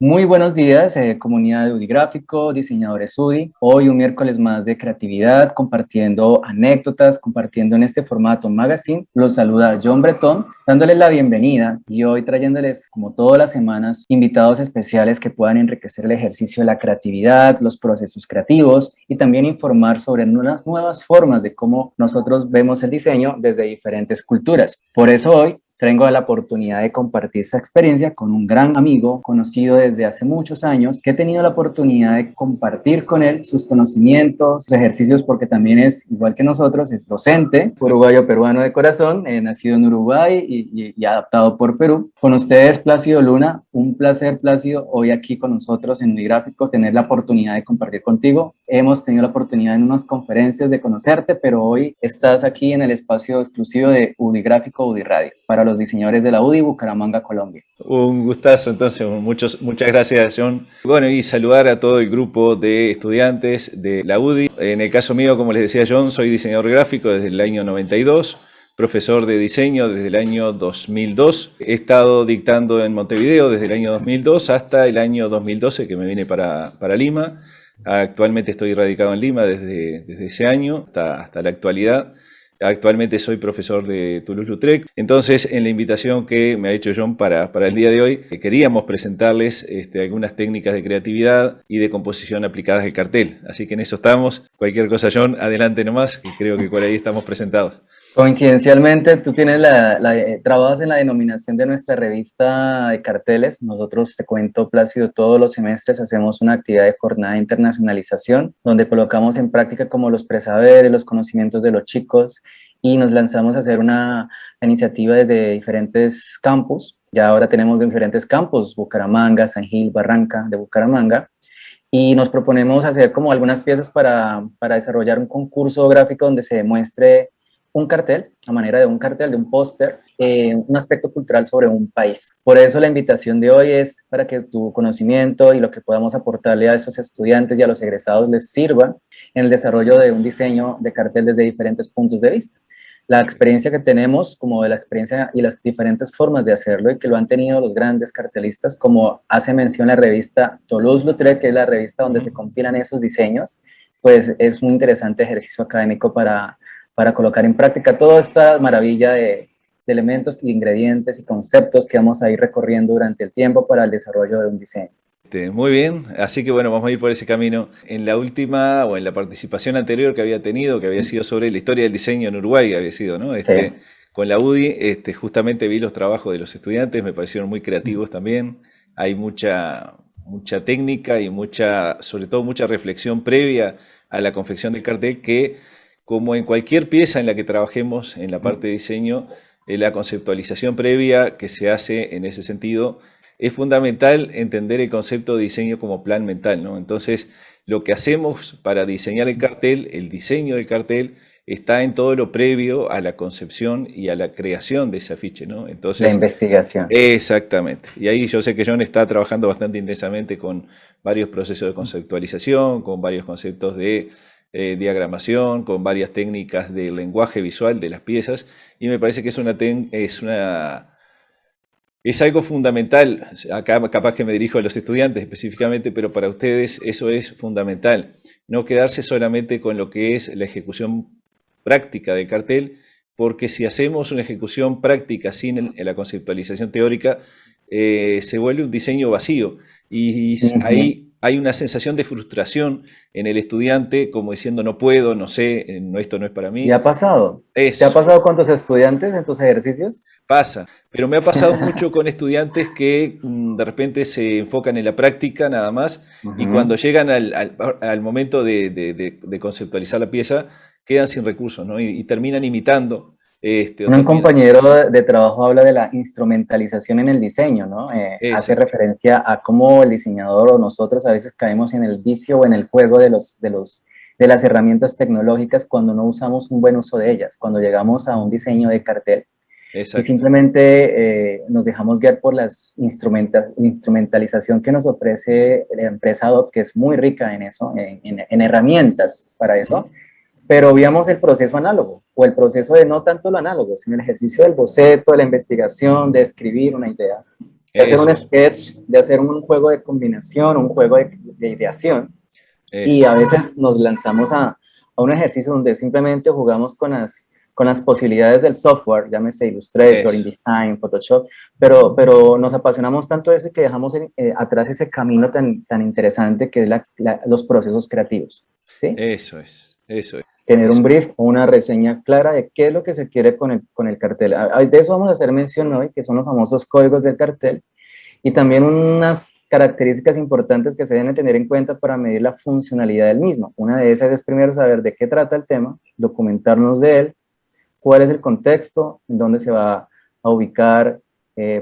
Muy buenos días, comunidad de UDI Gráfico, diseñadores UDI. Hoy un miércoles más de creatividad, compartiendo anécdotas, compartiendo en este formato magazine. Los saluda John Bretón, dándoles la bienvenida y hoy trayéndoles, como todas las semanas, invitados especiales que puedan enriquecer el ejercicio de la creatividad, los procesos creativos y también informar sobre unas nuevas formas de cómo nosotros vemos el diseño desde diferentes culturas. Por eso hoy tengo la oportunidad de compartir esta experiencia con un gran amigo conocido desde hace muchos años, que he tenido la oportunidad de compartir con él sus conocimientos, sus ejercicios, porque también es, igual que nosotros, es docente, uruguayo peruano de corazón, nacido en Uruguay y adaptado por Perú. Con ustedes, Plácido Luna, un placer, Plácido, hoy aquí con nosotros en Unigráfico, tener la oportunidad de compartir contigo. Hemos tenido la oportunidad en unas conferencias de conocerte, pero hoy estás aquí en el espacio exclusivo de Unigráfico, UDI Radio, para los diseñadores de la UDI Bucaramanga, Colombia. Un gustazo, entonces, muchas gracias, John. Bueno, y saludar a todo el grupo de estudiantes de la UDI. En el caso mío, como les decía John, soy diseñador gráfico desde el año 92, profesor de diseño desde el año 2002. He estado dictando en Montevideo desde el año 2002 hasta el año 2012, que me vine para Lima. Actualmente estoy radicado en Lima desde ese año hasta la actualidad. Actualmente soy profesor de Toulouse-Lautrec. Entonces, en la invitación que me ha hecho John para el día de hoy, queríamos presentarles algunas técnicas de creatividad y de composición aplicadas al cartel. Así que en eso estamos. Cualquier cosa, John, adelante nomás, y creo que por ahí estamos presentados. Coincidencialmente, tú tienes trabajas en la denominación de nuestra revista de carteles. Nosotros, te cuento, Plácido, todos los semestres hacemos una actividad de jornada de internacionalización, donde colocamos en práctica como los presaberes, los conocimientos de los chicos, y nos lanzamos a hacer una iniciativa desde diferentes campus. Ya ahora tenemos diferentes campus, Bucaramanga, San Gil, Barranca de Bucaramanga, y nos proponemos hacer como algunas piezas para desarrollar un concurso gráfico donde se demuestre un cartel, a manera de un cartel, de un póster, un aspecto cultural sobre un país. Por eso la invitación de hoy es para que tu conocimiento y lo que podamos aportarle a estos estudiantes y a los egresados les sirva en el desarrollo de un diseño de cartel desde diferentes puntos de vista. La experiencia que tenemos, como de la experiencia y las diferentes formas de hacerlo y que lo han tenido los grandes cartelistas, como hace mención la revista Toulouse-Lautrec, que es la revista donde se compilan esos diseños, pues es un interesante ejercicio académico para colocar en práctica toda esta maravilla de elementos, de ingredientes y conceptos que vamos a ir recorriendo durante el tiempo para el desarrollo de un diseño. Muy bien, así que bueno, vamos a ir por ese camino. En la última o en la participación anterior que había tenido, que había sido sobre la historia del diseño en Uruguay, había sido, ¿no? Sí. Con la UDI, justamente vi los trabajos de los estudiantes, me parecieron muy creativos también. Hay mucha técnica y sobre todo mucha reflexión previa a la confección del cartel que, como en cualquier pieza en la que trabajemos en la parte de diseño, la conceptualización previa que se hace en ese sentido es fundamental entender el concepto de diseño como plan mental, ¿no? Entonces, lo que hacemos para diseñar el cartel, el diseño del cartel, está en todo lo previo a la concepción y a la creación de ese afiche, ¿no? Entonces, la investigación. Exactamente. Y ahí yo sé que John está trabajando bastante intensamente con varios procesos de conceptualización, con varios conceptos de diagramación, con varias técnicas de lenguaje visual de las piezas, y me parece que es algo fundamental. Acá capaz que me dirijo a los estudiantes específicamente, pero para ustedes eso es fundamental. No quedarse solamente con lo que es la ejecución práctica del cartel, porque si hacemos una ejecución práctica sin la conceptualización teórica, se vuelve un diseño vacío. Y ahí hay una sensación de frustración en el estudiante, como diciendo no puedo, no sé, esto no es para mí. ¿Y ha pasado? ¿Te ha Eso. pasado con tus estudiantes en tus ejercicios? Pasa, pero me ha pasado mucho con estudiantes que de repente se enfocan en la práctica nada más y cuando llegan al momento de conceptualizar la pieza quedan sin recursos, ¿no? Y terminan imitando. Un compañero de trabajo habla de la instrumentalización en el diseño, ¿no? Hace referencia a cómo el diseñador o nosotros a veces caemos en el vicio o en el juego de las herramientas tecnológicas cuando no usamos un buen uso de ellas, cuando llegamos a un diseño de cartel. Exacto. Y simplemente nos dejamos guiar por la instrumentalización que nos ofrece la empresa Adobe, que es muy rica en eso, en herramientas para eso. Pero veamos el proceso análogo, o el proceso de no tanto lo análogo, sino el ejercicio del boceto, de la investigación, de escribir una idea. de hacer Eso un es, sketch, de hacer un juego de combinación, un juego de ideación. Y eso. a veces nos lanzamos a un ejercicio donde simplemente jugamos con las posibilidades del software, llámese Illustrator, Eso, InDesign, Photoshop, pero nos apasionamos tanto de eso que dejamos atrás ese camino tan interesante que es los procesos creativos, ¿sí? eso es, eso es, Tener un eso es. brief o una reseña clara de qué es lo que se quiere con el cartel. De eso vamos a hacer mención hoy, que son los famosos códigos del cartel, y también unas características importantes que se deben tener en cuenta para medir la funcionalidad del mismo. Una de esas es primero saber de qué trata el tema, documentarnos de él, cuál es el contexto, en dónde se va a ubicar,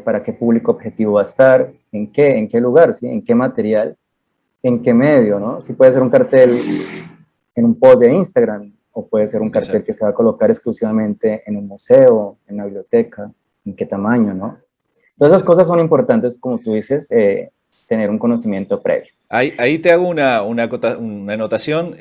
para qué público objetivo va a estar, en qué lugar, ¿sí? En qué material, en qué medio, ¿no? Si puede ser un cartel en un post de Instagram o puede ser un cartel que Exacto. se va a colocar exclusivamente en un museo, en una biblioteca, en qué tamaño, ¿no? Todas esas Exacto. cosas son importantes, como tú dices, tener un conocimiento previo. Ahí te hago una anotación.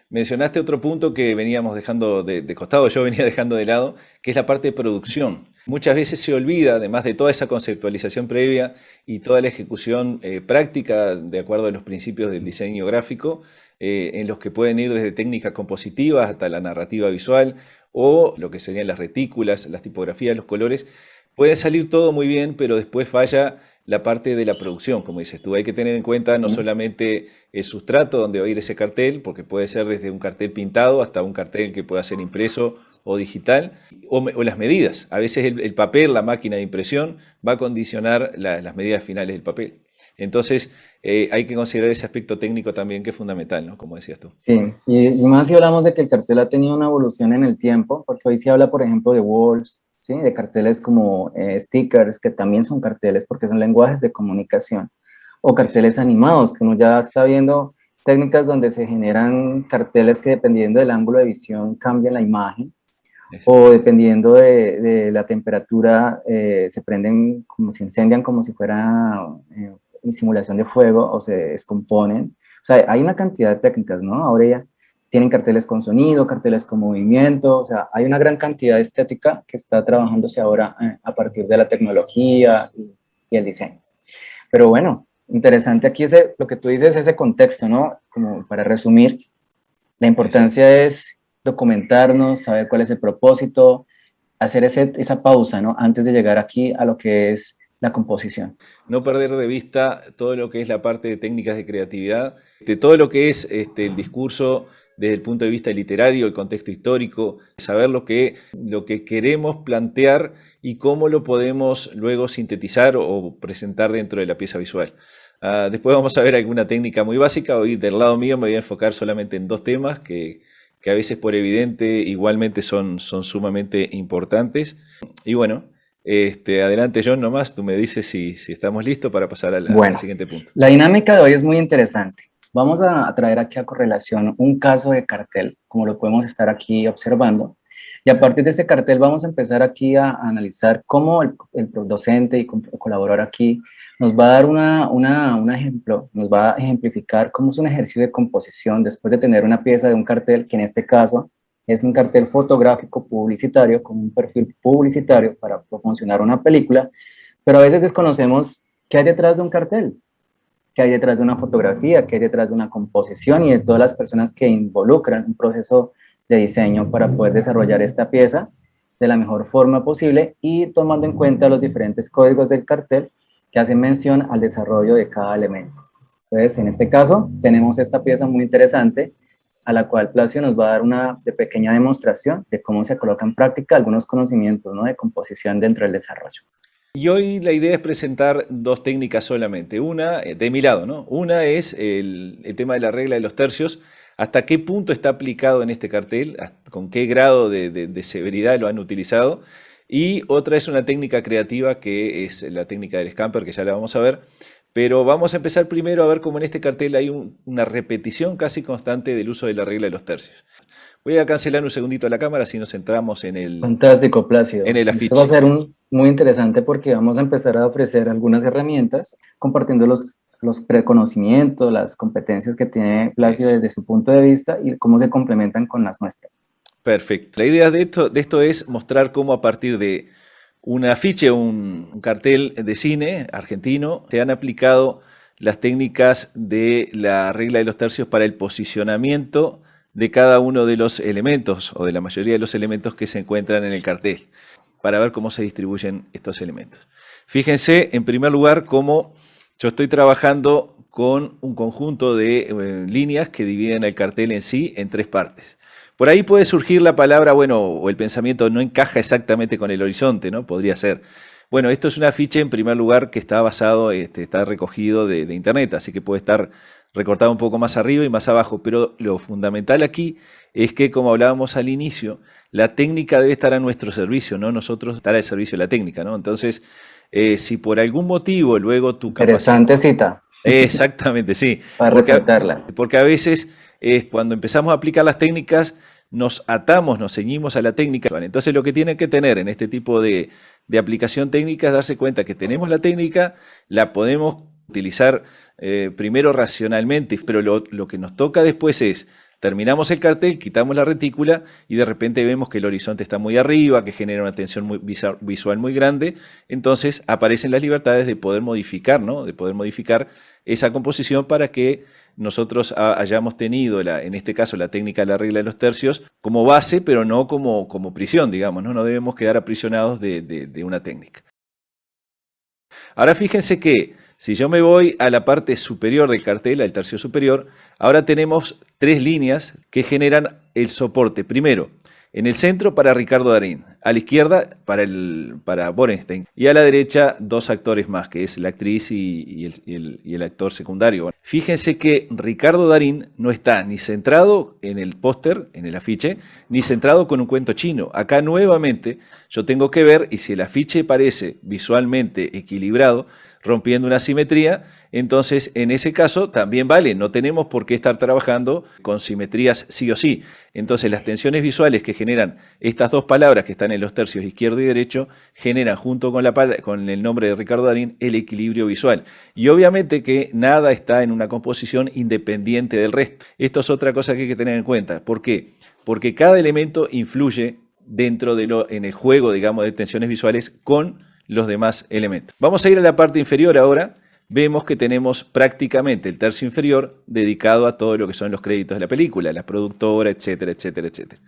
Mencionaste otro punto que veníamos dejando de costado, yo venía dejando de lado, que es la parte de producción. Muchas veces se olvida, además de toda esa conceptualización previa y toda la ejecución práctica de acuerdo a los principios del diseño gráfico, en los que pueden ir desde técnicas compositivas hasta la narrativa visual o lo que serían las retículas, las tipografías, los colores. Puede salir todo muy bien, pero después falla la parte de la producción, como dices tú. Hay que tener en cuenta no solamente el sustrato donde va a ir ese cartel, porque puede ser desde un cartel pintado hasta un cartel que pueda ser impreso o digital, o las medidas. A veces el papel, la máquina de impresión, va a condicionar las medidas finales del papel. Entonces, hay que considerar ese aspecto técnico también, que es fundamental, ¿no? Como decías tú. Sí, y más si hablamos de que el cartel ha tenido una evolución en el tiempo, porque hoy se habla, por ejemplo, de walls, ¿sí? De carteles como stickers, que también son carteles porque son lenguajes de comunicación, o carteles Exacto. animados, que uno ya está viendo técnicas donde se generan carteles que dependiendo del ángulo de visión cambian la imagen, o Exacto. dependiendo la temperatura, se prenden como se incendian como si fuera simulación de fuego o se descomponen. O sea, hay una cantidad de técnicas, ¿no? Ahora ya tienen carteles con sonido, carteles con movimiento, o sea, hay una gran cantidad de estética que está trabajándose ahora a partir de la tecnología y el diseño. Pero bueno, interesante aquí lo que tú dices, ese contexto, ¿no? Como para resumir, la Exacto. importancia es documentarnos, saber cuál es el propósito, hacer esa pausa, ¿no? Antes de llegar aquí a lo que es la composición. No perder de vista todo lo que es la parte de técnicas de creatividad, de todo lo que es el discurso desde el punto de vista literario, el contexto histórico, saber lo que queremos plantear y cómo lo podemos luego sintetizar o presentar dentro de la pieza visual. Después vamos a ver alguna técnica muy básica. Hoy del lado mío me voy a enfocar solamente en dos temas que a veces por evidente igualmente son sumamente importantes. Y bueno, adelante John, nomás, tú me dices si estamos listos para pasar al Bueno, siguiente punto. la dinámica de hoy es muy interesante. Vamos a traer aquí a correlación un caso de cartel, como lo podemos estar aquí observando. Y a partir de este cartel vamos a empezar aquí a analizar cómo el docente y colaborador aquí nos va a dar un ejemplo, nos va a ejemplificar cómo es un ejercicio de composición después de tener una pieza de un cartel, que en este caso es un cartel fotográfico publicitario con un perfil publicitario para promocionar una película, pero a veces desconocemos qué hay detrás de un cartel, qué hay detrás de una fotografía, qué hay detrás de una composición y de todas las personas que involucran un proceso de diseño para poder desarrollar esta pieza de la mejor forma posible y tomando en cuenta los diferentes códigos del cartel que hacen mención al desarrollo de cada elemento. Entonces, en este caso, tenemos esta pieza muy interesante a la cual Placio nos va a dar una pequeña demostración de cómo se coloca en práctica algunos conocimientos, ¿no?, de composición dentro del desarrollo. Y hoy la idea es presentar dos técnicas solamente. Una, de mi lado, ¿no? Una es el tema de la regla de los tercios. ¿Hasta qué punto está aplicado en este cartel? ¿Con qué grado de severidad lo han utilizado? Y otra es una técnica creativa que es la técnica del scamper, que ya la vamos a ver. Pero vamos a empezar primero a ver cómo en este cartel hay una repetición casi constante del uso de la regla de los tercios. Voy a cancelar un segundito la cámara, así nos centramos Fantástico, en Plácido. el Esto va a afiche. ser muy interesante porque vamos a empezar a ofrecer algunas herramientas compartiendo los preconocimientos, las competencias que tiene Plácido Eso. desde su punto de vista y cómo se complementan con las nuestras. Perfecto. La idea de esto es mostrar cómo a partir de un afiche, un cartel de cine argentino, se han aplicado las técnicas de la regla de los tercios para el posicionamiento de cada uno de los elementos o de la mayoría de los elementos que se encuentran en el cartel, para ver cómo se distribuyen estos elementos. Fíjense, en primer lugar, cómo yo estoy trabajando con un conjunto de líneas que dividen el cartel en sí en tres partes. Por ahí puede surgir la palabra, bueno, o el pensamiento no encaja exactamente con el horizonte, ¿no? Podría ser. Bueno, esto es un afiche en primer lugar que está basado, está recogido de internet, así que puede estar recortado un poco más arriba y más abajo, pero lo fundamental aquí es que, como hablábamos al inicio, la técnica debe estar a nuestro servicio, no nosotros estar al servicio de la técnica, ¿no? Entonces, si por algún motivo luego tu capacidad... Interesante cita. Exactamente, sí. Para resaltarla. Porque a veces cuando empezamos a aplicar las técnicas nos atamos, nos ceñimos a la técnica. ¿Vale? Entonces lo que tienen que tener en este tipo de aplicación técnica es darse cuenta que tenemos la técnica, la podemos utilizar primero racionalmente, pero lo que nos toca después es terminamos el cartel, quitamos la retícula y de repente vemos que el horizonte está muy arriba, que genera una tensión visual muy grande. Entonces aparecen las libertades de poder modificar, ¿no? De poder modificar esa composición para que nosotros hayamos tenido, en este caso, la técnica de la regla de los tercios como base, pero no como prisión, digamos, ¿no? No debemos quedar aprisionados de una técnica. Ahora fíjense que si yo me voy a la parte superior del cartel, al tercio superior, ahora tenemos tres líneas que generan el soporte. Primero, en el centro para Ricardo Darín, a la izquierda para Borenstein y a la derecha dos actores más, que es la actriz y el actor secundario. Fíjense que Ricardo Darín no está ni centrado en el póster, en el afiche, ni centrado con un cuento chino. Acá nuevamente yo tengo que ver, y si el afiche parece visualmente equilibrado, rompiendo una simetría, entonces en ese caso también vale, no tenemos por qué estar trabajando con simetrías sí o sí. Entonces las tensiones visuales que generan estas dos palabras que están en los tercios izquierdo y derecho, generan junto con el nombre de Ricardo Darín el equilibrio visual. Y obviamente que nada está en una composición independiente del resto. Esto es otra cosa que hay que tener en cuenta. ¿Por qué? Porque cada elemento influye dentro en el juego, digamos, de tensiones visuales con los demás elementos. Vamos a ir a la parte inferior ahora. Vemos que tenemos prácticamente el tercio inferior dedicado a todo lo que son los créditos de la película, la productora, etcétera, etcétera, etcétera.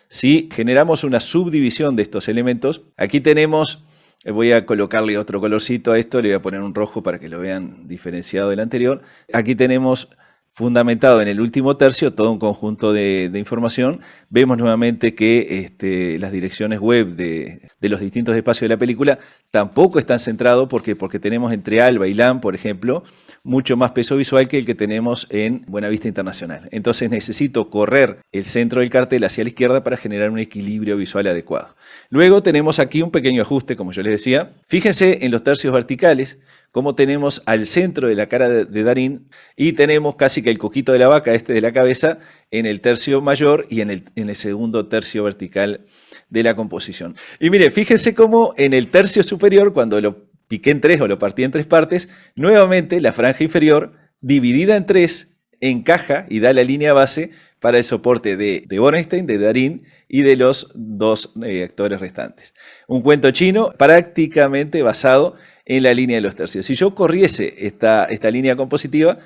Si generamos una subdivisión de estos elementos, aquí tenemos, voy a colocarle otro colorcito a esto, le voy a poner un rojo para que lo vean diferenciado del anterior. Aquí tenemos fundamentado en el último tercio todo un conjunto de información. Vemos nuevamente que las direcciones web de los distintos espacios de la película tampoco están centrados porque tenemos entre Alba y LAM, por ejemplo, mucho más peso visual que el que tenemos en Buenavista Internacional. Entonces necesito correr el centro del cartel hacia la izquierda para generar un equilibrio visual adecuado. Luego tenemos aquí un pequeño ajuste, como yo les decía. Fíjense en los tercios verticales, cómo tenemos al centro de la cara de Darín y tenemos casi que el coquito de la vaca, de la cabeza, en el tercio mayor y en el segundo tercio vertical de la composición. Y mire, fíjense cómo en el tercio superior, cuando lo piqué en tres o lo partí en tres partes, nuevamente la franja inferior, dividida en tres, encaja y da la línea base para el soporte de Borenstein, de Darín y de los dos actores restantes. Un cuento chino prácticamente basado en la línea de los tercios. Si yo corriese esta línea compositiva,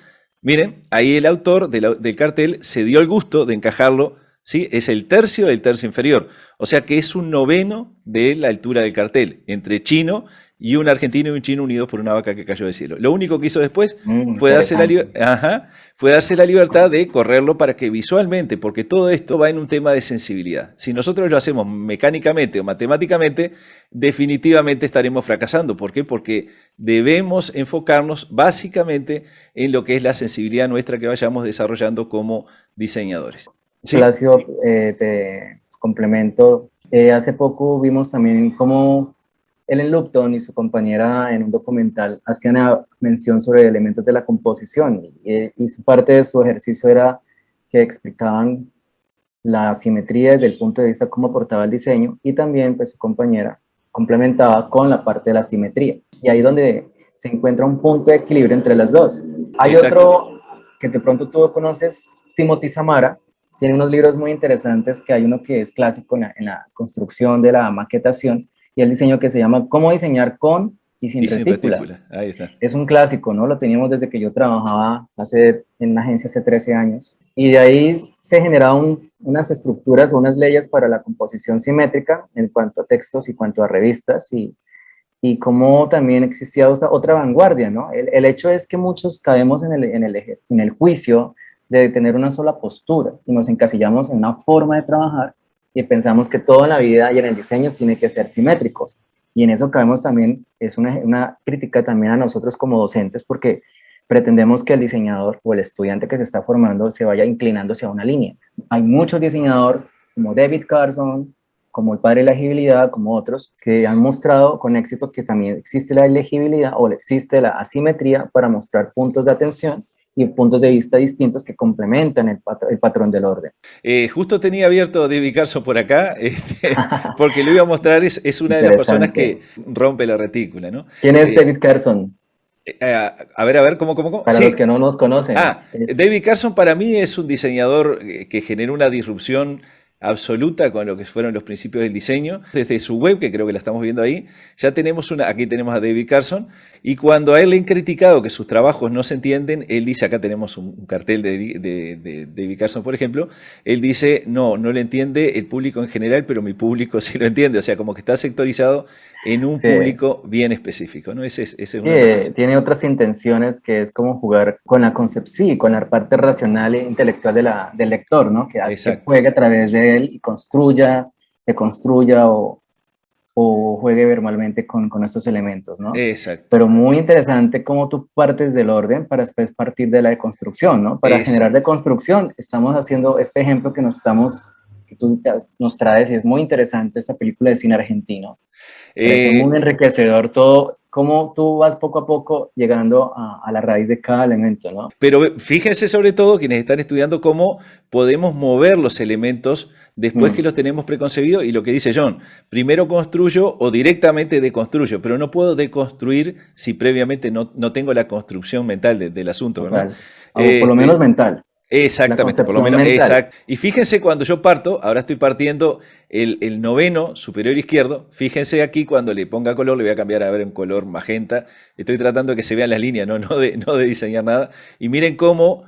miren, ahí el autor del cartel se dio el gusto de encajarlo, ¿sí? Es el tercio del tercio inferior, o sea que es un noveno de la altura del cartel, entre chino y un argentino y un chino unidos por una vaca que cayó del cielo. Lo único que hizo después fue darse la libertad de correrlo para que visualmente, porque todo esto va en un tema de sensibilidad. Si nosotros lo hacemos mecánicamente o matemáticamente, definitivamente estaremos fracasando. ¿Por qué? Porque debemos enfocarnos básicamente en lo que es la sensibilidad nuestra que vayamos desarrollando como diseñadores. ¿Sí? Plácido, te complemento. Hace poco vimos también cómo Ellen Lupton y su compañera en un documental hacían mención sobre elementos de la composición y su parte de su ejercicio era que explicaban la simetría desde el punto de vista cómo aportaba el diseño y también pues su compañera complementaba con la parte de la simetría y ahí donde se encuentra un punto de equilibrio entre las dos. Hay otro que de pronto tú conoces, Timothy Samara, tiene unos libros muy interesantes que hay uno que es clásico en la construcción de la maquetación y el diseño que se llama ¿Cómo diseñar con y sin Y sin retícula? retícula, ahí está. Es un clásico, ¿no? Lo teníamos desde que yo trabajaba en una agencia hace 13 años. Y de ahí se generaron unas estructuras o unas leyes para la composición simétrica en cuanto a textos y cuanto a revistas y cómo también existía otra vanguardia, ¿no? El hecho es que muchos caemos en el juicio de tener una sola postura y nos encasillamos en una forma de trabajar y pensamos que todo en la vida y en el diseño tiene que ser simétricos. Y en eso caemos también, es una crítica también a nosotros como docentes, porque pretendemos que el diseñador o el estudiante que se está formando se vaya inclinando hacia una línea. Hay muchos diseñadores como David Carson, como el padre de la legibilidad, como otros, que han mostrado con éxito que también existe la legibilidad o existe la asimetría para mostrar puntos de atención y puntos de vista distintos que complementan el patrón del orden. Justo tenía abierto David Carson por acá, porque lo iba a mostrar, es una de las personas que rompe la retícula, ¿no? ¿Quién es David Carson? A ver, ¿cómo? Para Sí. los que no nos conocen. David Carson para mí es un diseñador que generó una disrupción absoluta con lo que fueron los principios del diseño. Desde su web, que creo que la estamos viendo ahí, ya tenemos aquí tenemos a David Carson, y cuando a él le han criticado que sus trabajos no se entienden, él dice, acá tenemos un cartel de David Carson, por ejemplo, él dice, no lo entiende el público en general, pero mi público sí lo entiende, o sea, como que está sectorizado en un público bien específico, ¿no? Ese es uno de los... Tiene otras intenciones que es como jugar con la concepción, con la parte racional e intelectual del lector, ¿no? Que hace que juegue a través de él y deconstruya o juegue verbalmente con estos elementos, ¿no? Exacto. Pero muy interesante cómo tú partes del orden para después partir de la deconstrucción, ¿no? Para generar deconstrucción, estamos haciendo este ejemplo que tú nos traes y es muy interesante esta película de cine argentino. Es muy enriquecedor todo, cómo tú vas poco a poco llegando a la raíz de cada elemento, ¿no? Pero fíjense sobre todo quienes están estudiando cómo podemos mover los elementos después que los tenemos preconcebidos y lo que dice John, primero construyo o directamente deconstruyo, pero no puedo deconstruir si previamente no tengo la construcción mental del asunto, ¿verdad? O por lo menos mental. Exactamente, por lo menos, exacto. Y fíjense cuando yo parto, ahora estoy partiendo el noveno superior izquierdo, fíjense aquí cuando le ponga color, le voy a cambiar a ver un color magenta, estoy tratando de que se vean las líneas, no de diseñar nada, y miren cómo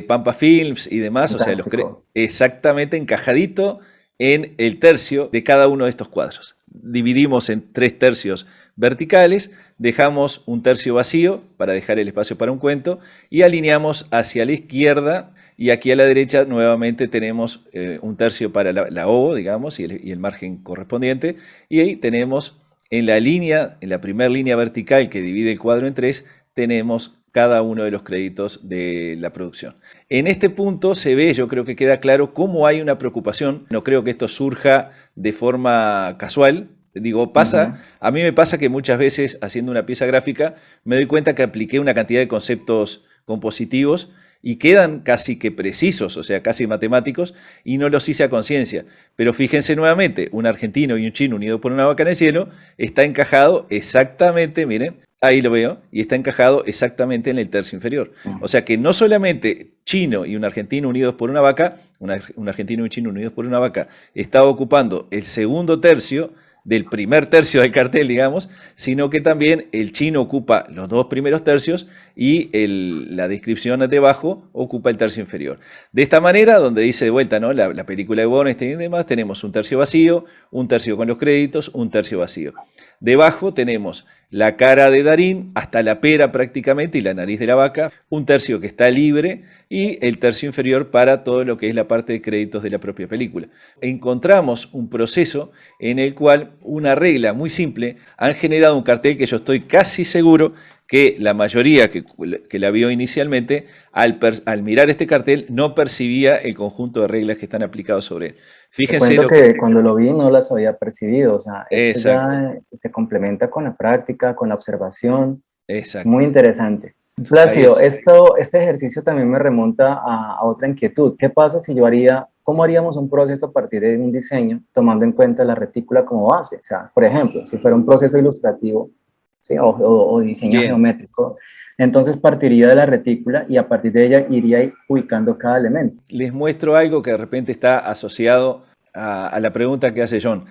Pampa Films y demás, fantástico. O sea, exactamente encajadito en el tercio de cada uno de estos cuadros. Dividimos en 3 tercios verticales, dejamos un tercio vacío para dejar el espacio para un cuento y alineamos hacia la izquierda y aquí a la derecha nuevamente tenemos un tercio para la O, digamos, y el margen correspondiente y ahí tenemos en la primera línea vertical que divide el cuadro en 3, tenemos cada uno de los créditos de la producción. En este punto se ve, yo creo que queda claro cómo hay una preocupación, no creo que esto surja de forma casual, digo, a mí me pasa que muchas veces haciendo una pieza gráfica me doy cuenta que apliqué una cantidad de conceptos compositivos y quedan casi que precisos, o sea, casi matemáticos, y no los hice a conciencia. Pero fíjense nuevamente, un argentino y un chino unidos por una vaca en el cielo está encajado exactamente, miren, ahí lo veo, y está encajado exactamente en el tercio inferior. O sea que no solamente chino y un argentino unidos por una vaca, un argentino y un chino unidos por una vaca, está ocupando el segundo tercio del primer tercio del cartel, digamos, sino que también el chino ocupa los 2 primeros tercios y la descripción debajo ocupa el tercio inferior. De esta manera, donde dice de vuelta, ¿no? la película de Bornstein y demás, tenemos un tercio vacío, un tercio con los créditos, un tercio vacío. Debajo tenemos la cara de Darín hasta la pera prácticamente y la nariz de la vaca, un tercio que está libre y el tercio inferior para todo lo que es la parte de créditos de la propia película. Encontramos un proceso en el cual una regla muy simple han generado un cartel que yo estoy casi seguro que la mayoría que la vio inicialmente, al mirar este cartel, no percibía el conjunto de reglas que están aplicados sobre él. Fíjense que cuando lo vi no las había percibido, o sea, esto ya se complementa con la práctica, con la observación. Exacto. Muy interesante. Plácido, este ejercicio también me remonta a otra inquietud. ¿Qué pasa si cómo haríamos un proceso a partir de un diseño tomando en cuenta la retícula como base? O sea, por ejemplo, si fuera un proceso ilustrativo, ¿sí? o diseño geométrico, entonces partiría de la retícula y a partir de ella iría ubicando cada elemento. Les muestro algo que de repente está asociado a la pregunta que hace John.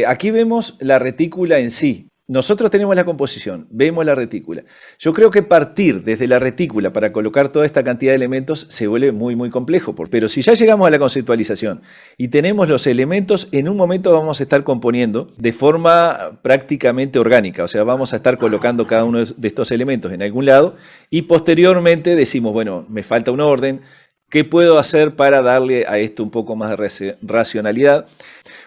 Aquí vemos la retícula en sí. Nosotros tenemos la composición, vemos la retícula. Yo creo que partir desde la retícula para colocar toda esta cantidad de elementos se vuelve muy, muy complejo. Pero si ya llegamos a la conceptualización y tenemos los elementos, en un momento vamos a estar componiendo de forma prácticamente orgánica. O sea, vamos a estar colocando cada uno de estos elementos en algún lado y posteriormente decimos, bueno, me falta un orden. ¿Qué puedo hacer para darle a esto un poco más de racionalidad?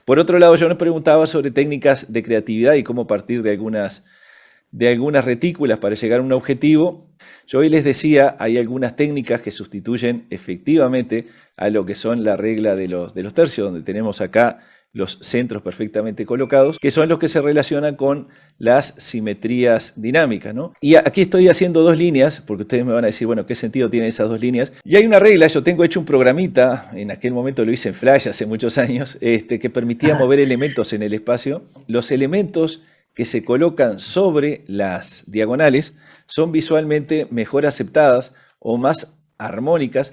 Por otro lado, yo nos preguntaba sobre técnicas de creatividad y cómo partir de algunas retículas para llegar a un objetivo. Yo hoy les decía, hay algunas técnicas que sustituyen efectivamente a lo que son la regla de los tercios, donde tenemos acá los centros perfectamente colocados, que son los que se relacionan con las simetrías dinámicas, ¿no? Y aquí estoy haciendo dos líneas, porque ustedes me van a decir, bueno, ¿qué sentido tienen esas dos líneas? Y hay una regla, yo tengo hecho un programita, en aquel momento lo hice en Flash hace muchos años, que permitía mover elementos en el espacio. Los elementos que se colocan sobre las diagonales son visualmente mejor aceptadas o más armónicas.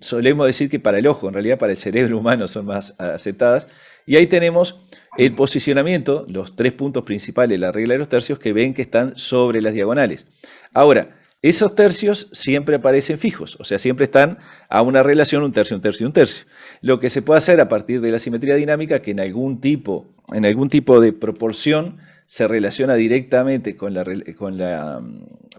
Solemos decir que para el ojo, en realidad para el cerebro humano son más aceptadas. Y ahí tenemos el posicionamiento, los 3 puntos principales de la regla de los tercios que ven que están sobre las diagonales. Ahora, esos tercios siempre aparecen fijos, o sea, siempre están a una relación un tercio, un tercio, un tercio. Lo que se puede hacer a partir de la simetría dinámica, que en algún tipo de proporción se relaciona directamente con la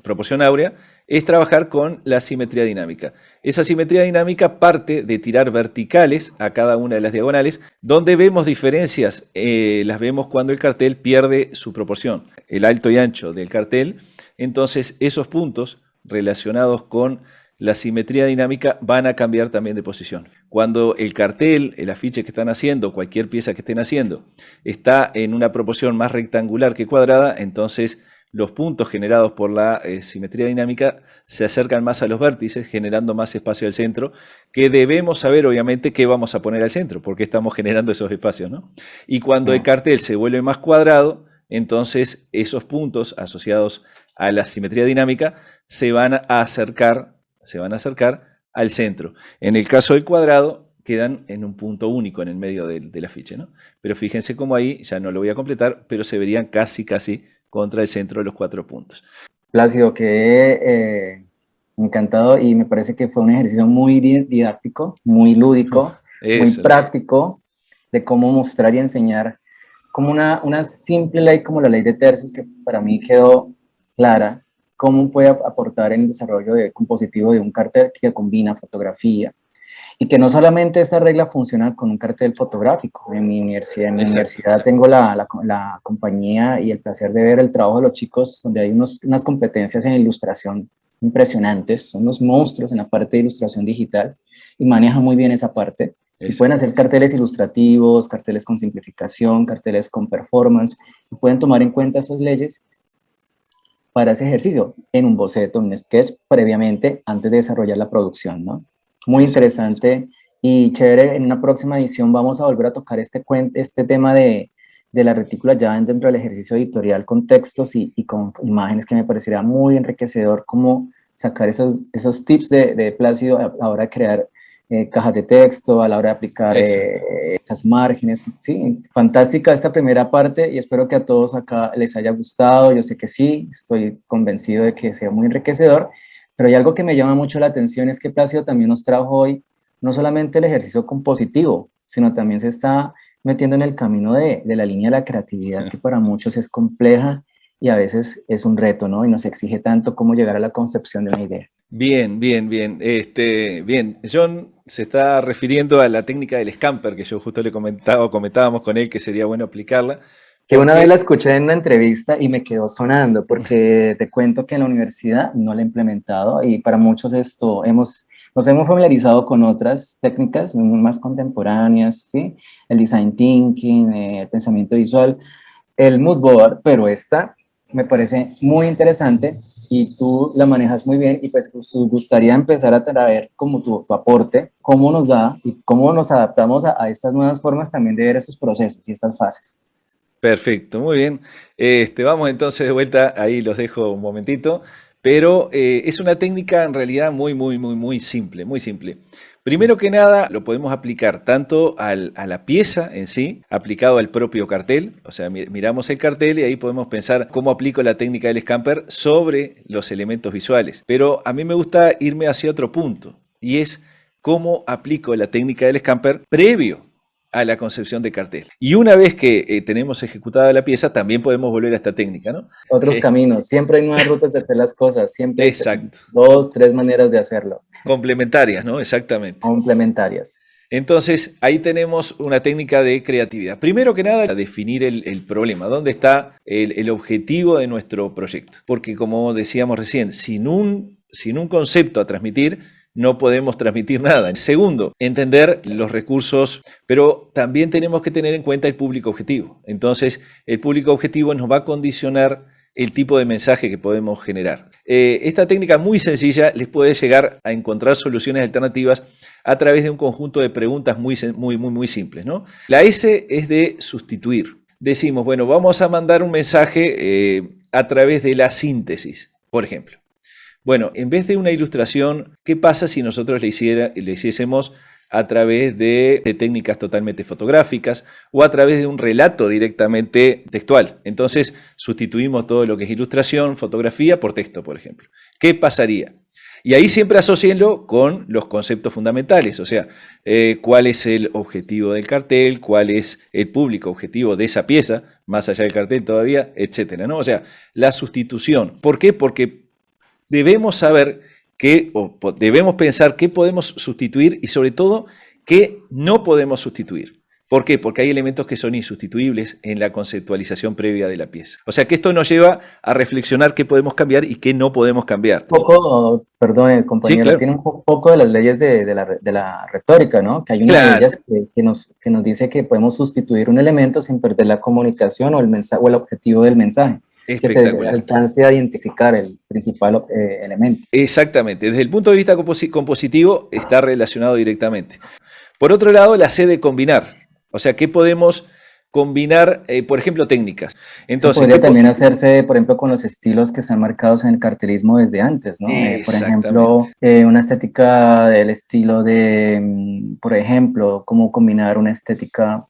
proporción áurea, es trabajar con la simetría dinámica. Esa simetría dinámica parte de tirar verticales a cada una de las diagonales, donde vemos diferencias, las vemos cuando el cartel pierde su proporción, el alto y ancho del cartel. Entonces esos puntos relacionados con la simetría dinámica van a cambiar también de posición. Cuando el cartel, el afiche que están haciendo, cualquier pieza que estén haciendo, está en una proporción más rectangular que cuadrada, entonces los puntos generados por la simetría dinámica se acercan más a los vértices, generando más espacio al centro, que debemos saber obviamente qué vamos a poner al centro, porque estamos generando esos espacios, ¿no? Y cuando el cartel se vuelve más cuadrado, entonces esos puntos asociados a la simetría dinámica se van a acercar al centro. En el caso del cuadrado, quedan en un punto único en el medio del afiche, ¿no? Pero fíjense cómo ahí, ya no lo voy a completar, pero se verían casi contra el centro de los 4 puntos. Plácido, quedé encantado y me parece que fue un ejercicio muy didáctico, muy lúdico, muy práctico de cómo mostrar y enseñar como una simple ley como la ley de tercios, que para mí quedó clara, cómo puede aportar en el desarrollo compositivo de un cartel que combina fotografía, y que no solamente esta regla funciona con un cartel fotográfico. En mi universidad tengo la compañía y el placer de ver el trabajo de los chicos, donde hay unas competencias en ilustración impresionantes, son unos monstruos en la parte de ilustración digital, y manejan muy bien esa parte. Y pueden hacer carteles ilustrativos, carteles con simplificación, carteles con performance, y pueden tomar en cuenta esas leyes para ese ejercicio en un boceto, en un sketch, previamente, antes de desarrollar la producción, ¿no? Muy interesante y chévere. En una próxima edición vamos a volver a tocar este tema de la retícula ya dentro del ejercicio editorial con textos y con imágenes, que me parecería muy enriquecedor cómo sacar esos tips de Plácido a la hora de crear cajas de texto, a la hora de aplicar esas márgenes. Sí, fantástica esta primera parte y espero que a todos acá les haya gustado. Yo sé que sí, estoy convencido de que sea muy enriquecedor. Pero hay algo que me llama mucho la atención, es que Plácido también nos trajo hoy no solamente el ejercicio compositivo, sino también se está metiendo en el camino de la línea de la creatividad, que para muchos es compleja y a veces es un reto, ¿no? Y nos exige tanto cómo llegar a la concepción de una idea. Bien. Bien, John se está refiriendo a la técnica del scamper, que yo justo le comentábamos con él que sería bueno aplicarla. Que una vez la escuché en una entrevista y me quedó sonando, porque te cuento que en la universidad no la he implementado y para muchos nos hemos familiarizado con otras técnicas más contemporáneas, ¿sí? El design thinking, el pensamiento visual, el mood board, pero esta me parece muy interesante y tú la manejas muy bien y pues gustaría empezar a traer como tu aporte, cómo nos da y cómo nos adaptamos a estas nuevas formas también de ver esos procesos y estas fases. Perfecto, muy bien. Vamos entonces de vuelta, ahí los dejo un momentito, pero es una técnica en realidad muy simple, muy simple. Primero que nada, lo podemos aplicar tanto a la pieza en sí, aplicado al propio cartel. O sea, miramos el cartel y ahí podemos pensar cómo aplico la técnica del scamper sobre los elementos visuales. Pero a mí me gusta irme hacia otro punto, y es cómo aplico la técnica del scamper previo a la concepción de cartel. Y una vez que tenemos ejecutada la pieza, también podemos volver a esta técnica, ¿no? Otros caminos, siempre hay nuevas rutas de hacer las cosas, siempre Exacto. hay 2, 3 maneras de hacerlo. Complementarias, ¿no? Exactamente. Complementarias. Entonces, ahí tenemos una técnica de creatividad. Primero que nada, definir el problema, dónde está el objetivo de nuestro proyecto. Porque como decíamos recién, sin un concepto a transmitir, no podemos transmitir nada. Segundo, entender los recursos, pero también tenemos que tener en cuenta el público objetivo. Entonces, el público objetivo nos va a condicionar el tipo de mensaje que podemos generar. Esta técnica muy sencilla les puede llegar a encontrar soluciones alternativas a través de un conjunto de preguntas muy simples, ¿no? La S es de sustituir. Decimos, bueno, vamos a mandar un mensaje a través de la síntesis, por ejemplo. Bueno, en vez de una ilustración, ¿qué pasa si nosotros le hiciésemos a través de técnicas totalmente fotográficas o a través de un relato directamente textual? Entonces, sustituimos todo lo que es ilustración, fotografía por texto, por ejemplo. ¿Qué pasaría? Y ahí siempre asocienlo con los conceptos fundamentales, o sea, cuál es el objetivo del cartel, cuál es el público objetivo de esa pieza, más allá del cartel todavía, etcétera, ¿no? O sea, la sustitución. ¿Por qué? Porque debemos saber debemos pensar qué podemos sustituir y sobre todo qué no podemos sustituir. ¿Por qué? Porque hay elementos que son insustituibles en la conceptualización previa de la pieza. O sea que esto nos lleva a reflexionar qué podemos cambiar y qué no podemos cambiar. Un poco, perdón, compañero, sí, claro. Tiene un poco de las leyes de la retórica, ¿no? Que hay una de ellas que nos dice que podemos sustituir un elemento sin perder la comunicación o el mensaje o el objetivo del mensaje. Que se alcance a identificar el principal elemento. Exactamente, desde el punto de vista compositivo está relacionado directamente. Por otro lado, la C de combinar, o sea, ¿qué podemos combinar, por ejemplo, técnicas? Entonces, eso podría también hacerse, por ejemplo, con los estilos que están marcados en el cartelismo desde antes, ¿no? Por ejemplo, una estética del estilo de, por ejemplo, cómo combinar una estética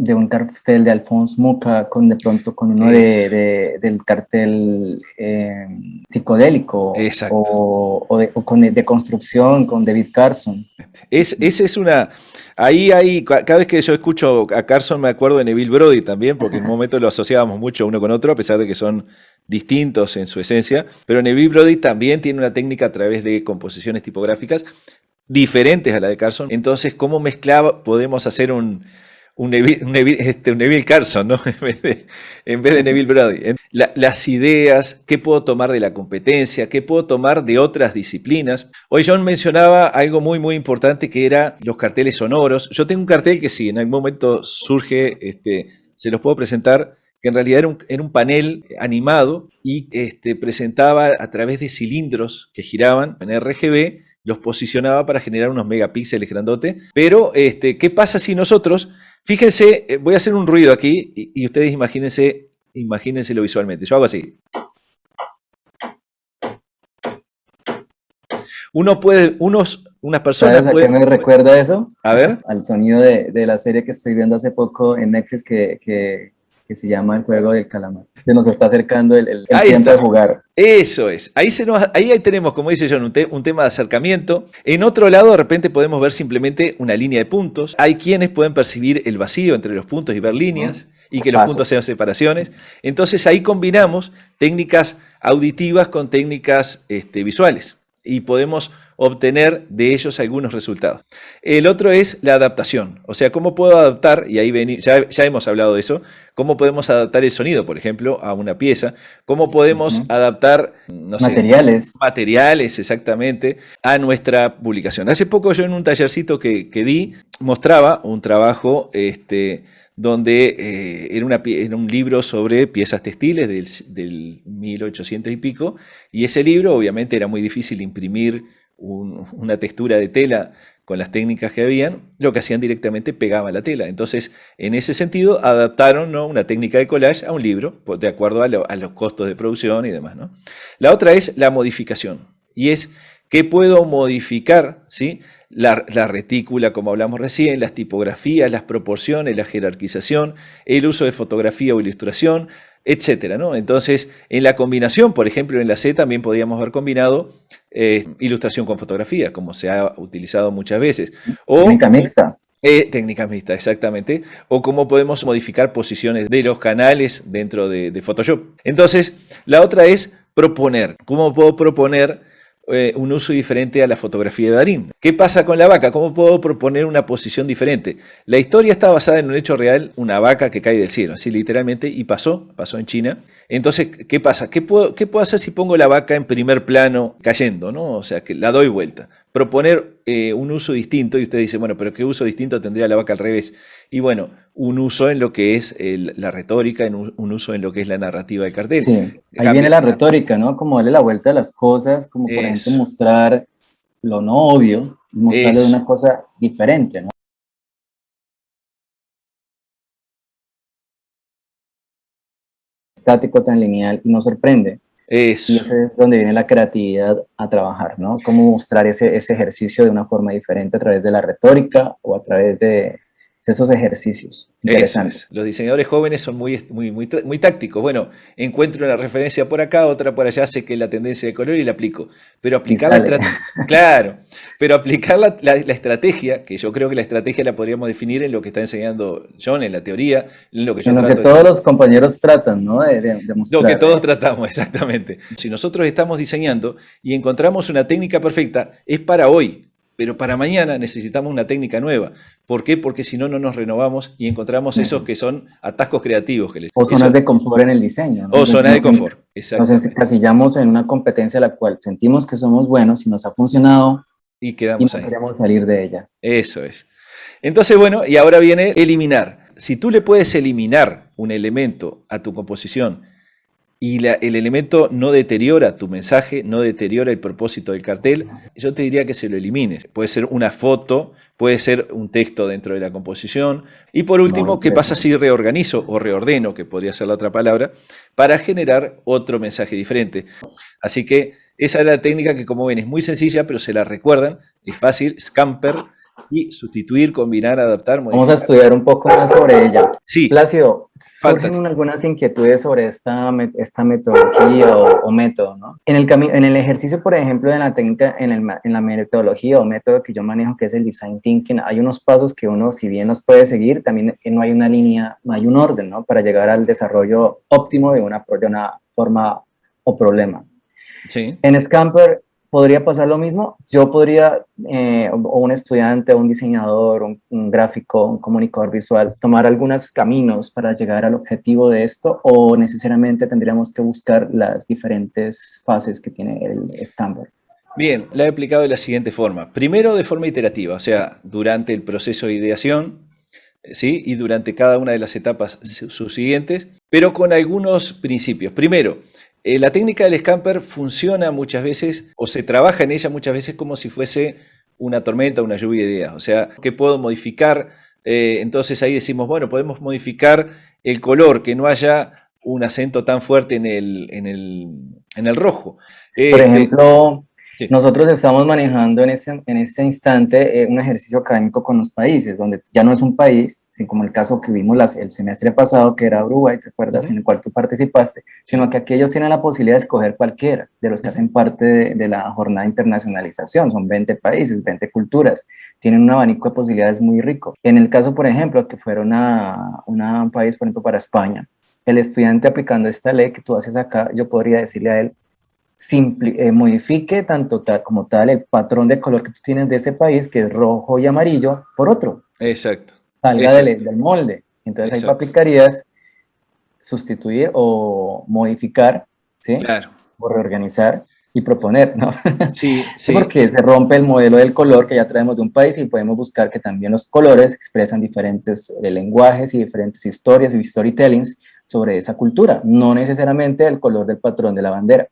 de un cartel de Alphonse Mucha de pronto con uno del cartel psicodélico o con de construcción con David Carson. Esa es una... Ahí cada vez que yo escucho a Carson me acuerdo de Neville Brody también, porque en un momento lo asociábamos mucho uno con otro, a pesar de que son distintos en su esencia, pero Neville Brody también tiene una técnica a través de composiciones tipográficas diferentes a la de Carson. Entonces, ¿cómo mezclaba podemos hacer un Neville Carson, ¿no? en vez de Neville Brody? Las ideas, ¿qué puedo tomar de la competencia? ¿Qué puedo tomar de otras disciplinas? Hoy John mencionaba algo muy importante que era los carteles sonoros. Yo tengo un cartel que sí, en algún momento surge, se los puedo presentar, que en realidad era un panel animado y presentaba a través de cilindros que giraban en RGB, los posicionaba para generar unos megapíxeles grandotes. Pero, ¿qué pasa si nosotros... Fíjense, voy a hacer un ruido aquí y ustedes imagínenselo visualmente. Yo hago así. Unas personas ¿Sabes a qué me recuerda eso? A ver. Al sonido de la serie que estoy viendo hace poco en Netflix que se llama El Juego del Calamar. Se nos está acercando el tiempo de jugar. Eso es. Ahí tenemos, como dice John, un tema de acercamiento. En otro lado, de repente podemos ver simplemente una línea de puntos. Hay quienes pueden percibir el vacío entre los puntos y ver líneas y que los puntos sean separaciones. Entonces ahí combinamos técnicas auditivas con técnicas visuales y podemos obtener de ellos algunos resultados. El otro es la adaptación, o sea, cómo puedo adaptar, y ahí ya hemos hablado de eso, cómo podemos adaptar el sonido, por ejemplo, a una pieza, cómo podemos adaptar, materiales, exactamente, a nuestra publicación. Hace poco yo en un tallercito que di, mostraba un trabajo donde era un libro sobre piezas textiles del 1800 y pico, y ese libro obviamente era muy difícil imprimir una textura de tela con las técnicas que habían. Lo que hacían directamente pegaban la tela. Entonces, en ese sentido, adaptaron, ¿no?, una técnica de collage a un libro, de acuerdo a los costos de producción y demás, ¿no? La otra es la modificación, y es que puedo modificar, ¿sí?, la retícula, como hablamos recién, las tipografías, las proporciones, la jerarquización, el uso de fotografía o ilustración, etcétera, ¿no? Entonces, en la combinación, por ejemplo, en la C también podíamos haber combinado ilustración con fotografía, como se ha utilizado muchas veces. O Técnica mixta. técnicas mixtas, exactamente. O cómo podemos modificar posiciones de los canales dentro de Photoshop. Entonces, la otra es proponer. ¿Cómo puedo proponer un uso diferente a la fotografía de Darín? ¿Qué pasa con la vaca? ¿Cómo puedo proponer una posición diferente? La historia está basada en un hecho real, una vaca que cae del cielo, así literalmente, y pasó en China. Entonces, ¿qué pasa? ¿Qué puedo hacer si pongo la vaca en primer plano cayendo, ¿no? O sea, que la doy vuelta. Proponer un uso distinto, y usted dice, bueno, pero ¿qué uso distinto tendría la vaca al revés? Y bueno, un uso en lo que es la retórica, un uso en lo que es la narrativa del cartel. Sí, ahí viene la retórica, ¿no? Como darle la vuelta a las cosas, como por ejemplo mostrar lo no obvio, mostrarle una cosa diferente, ¿no? Estático, tan lineal y no sorprende. Eso. Y ese es donde viene la creatividad a trabajar, ¿no? Cómo mostrar ese ejercicio de una forma diferente a través de la retórica o a través de esos ejercicios interesantes. Eso es. Los diseñadores jóvenes son muy tácticos. Bueno, encuentro una referencia por acá, otra por allá, sé que es la tendencia de color y la aplico. Pero aplicar la estrategia, claro, pero aplicar la estrategia, que yo creo que la estrategia la podríamos definir en lo que está enseñando John, en la teoría, en lo que yo en lo trato que todos los compañeros tratan, ¿no? De mostrar. Lo que todos tratamos, exactamente. Si nosotros estamos diseñando y encontramos una técnica perfecta, es para hoy. Pero para mañana necesitamos una técnica nueva. ¿Por qué? Porque si no, no nos renovamos y encontramos esos que son atascos creativos. O zonas de confort en el diseño, ¿no? O zonas de confort, exacto. Nos encasillamos en una competencia a la cual sentimos que somos buenos y nos ha funcionado y quedamos ahí. No queremos salir de ella. Eso es. Entonces, bueno, y ahora viene eliminar. Si tú le puedes eliminar un elemento a tu composición y el elemento no deteriora tu mensaje, no deteriora el propósito del cartel, yo te diría que se lo elimines. Puede ser una foto, puede ser un texto dentro de la composición. Y por último, ¿qué pasa si reorganizo o reordeno, que podría ser la otra palabra, para generar otro mensaje diferente? Así que esa es la técnica que, como ven, es muy sencilla, pero se la recuerdan, es fácil, Scamper, y sustituir, combinar, adaptar, modificar. Vamos a estudiar un poco más sobre ella. Sí. Plácido, surgen algunas inquietudes sobre esta metodología o método, ¿no? En el ejercicio, por ejemplo, de la técnica, en la metodología o método que yo manejo, que es el design thinking, hay unos pasos que uno, si bien los puede seguir, también no hay una línea, no hay un orden, ¿no? Para llegar al desarrollo óptimo de una forma o problema. Sí. En Scamper podría pasar lo mismo. Yo podría, o un estudiante, o un diseñador, un gráfico, un comunicador visual, tomar algunos caminos para llegar al objetivo de esto, o necesariamente tendríamos que buscar las diferentes fases que tiene el Scamper. Bien, la he aplicado de la siguiente forma. Primero, de forma iterativa, o sea, durante el proceso de ideación, ¿sí? Y durante cada una de las etapas subsiguientes, pero con algunos principios. Primero, la técnica del Scamper funciona muchas veces, o se trabaja en ella muchas veces como si fuese una tormenta, una lluvia de ideas. O sea, ¿qué puedo modificar? Entonces ahí decimos, bueno, podemos modificar el color, que no haya un acento tan fuerte en el rojo. Por ejemplo, sí. Nosotros estamos manejando en este instante un ejercicio académico con los países, donde ya no es un país, como el caso que vimos el semestre pasado, que era Uruguay, ¿te acuerdas? En el cual tú participaste, sino que aquí ellos tienen la posibilidad de escoger cualquiera de los que hacen parte de la jornada de internacionalización. Son 20 países, 20 culturas, tienen un abanico de posibilidades muy rico. En el caso, por ejemplo, que fueron un país, por ejemplo, para España, el estudiante aplicando esta ley que tú haces acá, yo podría decirle a él, modifique tanto como tal el patrón de color que tú tienes de ese país, que es rojo y amarillo, por otro. Exacto. Salga del molde. Entonces ahí aplicarías sustituir o modificar, ¿sí? Claro. O reorganizar y proponer, ¿no? Sí, sí. Porque se rompe el modelo del color que ya traemos de un país y podemos buscar que también los colores expresan diferentes lenguajes y diferentes historias y storytellings sobre esa cultura, no necesariamente el color del patrón de la bandera.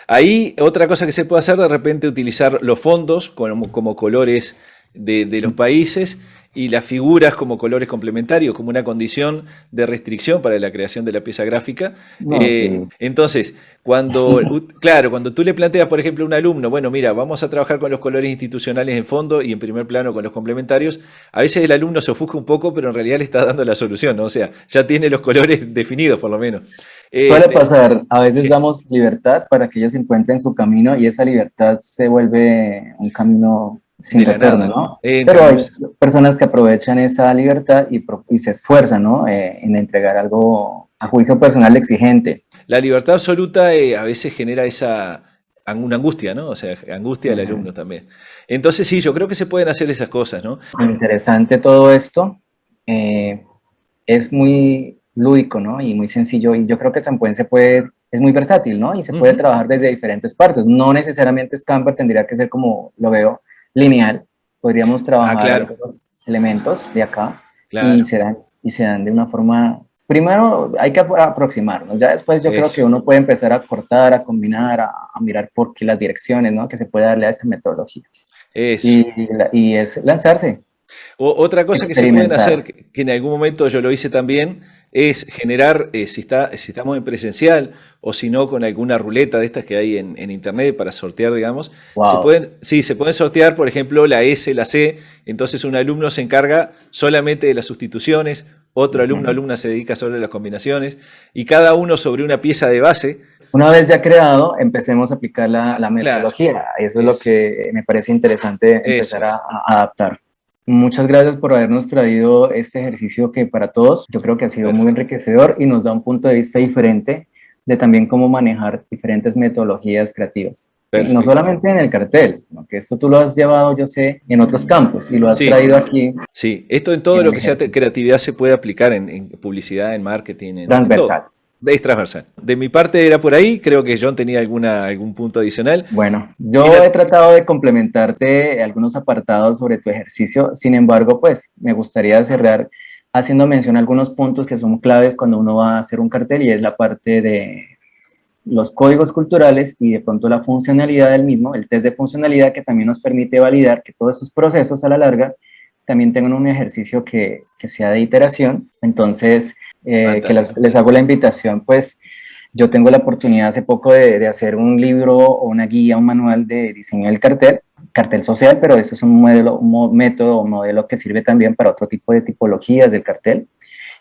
Ahí otra cosa que se puede hacer, de repente utilizar los fondos como colores de los países y las figuras como colores complementarios, como una condición de restricción para la creación de la pieza gráfica. No, sí. Entonces, claro, cuando tú le planteas, por ejemplo, a un alumno, bueno, mira, vamos a trabajar con los colores institucionales en fondo y en primer plano con los complementarios, a veces el alumno se ofusca un poco, pero en realidad le está dando la solución, ¿no? O sea, ya tiene los colores definidos, por lo menos. Suele Este, pasar, a veces sí, damos libertad para que ellos encuentren su camino y esa libertad se vuelve un camino sin de la retorno, nada, ¿no? ¿no? Pero hay Entendemos. personas que aprovechan esa libertad y se esfuerzan, ¿no? En entregar algo a juicio personal exigente. La libertad absoluta a veces genera una angustia, ¿no? O sea, angustia del Ujú. alumno también. Entonces sí, yo creo que se pueden hacer esas cosas, ¿no? Interesante todo esto. eh, es muy lúdico, ¿no? Y muy sencillo. Y yo creo que Sampuén es muy versátil, ¿no? Y se puede Ujú. trabajar desde diferentes partes. No necesariamente Scamper tendría que ser como lo veo, lineal. Podríamos Ah, trabajar claro, algunos elementos de acá y claro, se dan de una forma. Primero hay que aproximarnos. Ya después yo creo que eso, uno puede empezar a cortar, a combinar, a mirar por qué las direcciones, ¿no? Que se puede darle a esta metodología. eso. Y es lanzarse, Otra cosa que se pueden hacer, experimentar. que en algún momento yo lo hice también, es generar, si estamos en presencial o si no con alguna ruleta de estas que hay en internet para sortear, digamos, Wow. sí, se pueden sortear, por ejemplo, la S, la C, entonces un alumno se encarga solamente de las sustituciones, otro alumno, Ujú. alumna se dedica solo a las combinaciones, y cada uno sobre una pieza de base. Una vez ya creado, empecemos a aplicar Ah, la claro, metodología. Eso es lo eso, que me parece interesante eso empezar es. a adaptar. Muchas gracias por habernos traído este ejercicio que para todos yo creo que ha sido muy Perfecto, enriquecedor y nos da un punto de vista diferente de también cómo manejar diferentes metodologías creativas. Y no perfecto. solamente en el cartel, sino que esto tú lo has llevado, yo sé, en otros campos y lo has Sí, traído aquí sí, esto en todo en lo el que sea ejercicio creatividad se puede aplicar en publicidad, en marketing, en todo. transversal. Es transversal. De mi parte era por ahí, creo que John tenía algún punto adicional. Bueno, Y yo he tratado de complementarte algunos apartados sobre tu ejercicio, sin embargo, pues me gustaría cerrar haciendo mención a algunos puntos que son claves cuando uno va a hacer un cartel y es la parte de los códigos culturales y de pronto la funcionalidad del mismo, el test de funcionalidad que también nos permite validar que todos esos procesos a la larga también tengan un ejercicio que sea de iteración. Entonces, fantástico. les hago la invitación, pues yo tengo la oportunidad hace poco de hacer un libro o una guía, un manual de diseño del cartel, cartel social, pero este es un modelo, un método o modelo que sirve también para otro tipo de tipologías del cartel.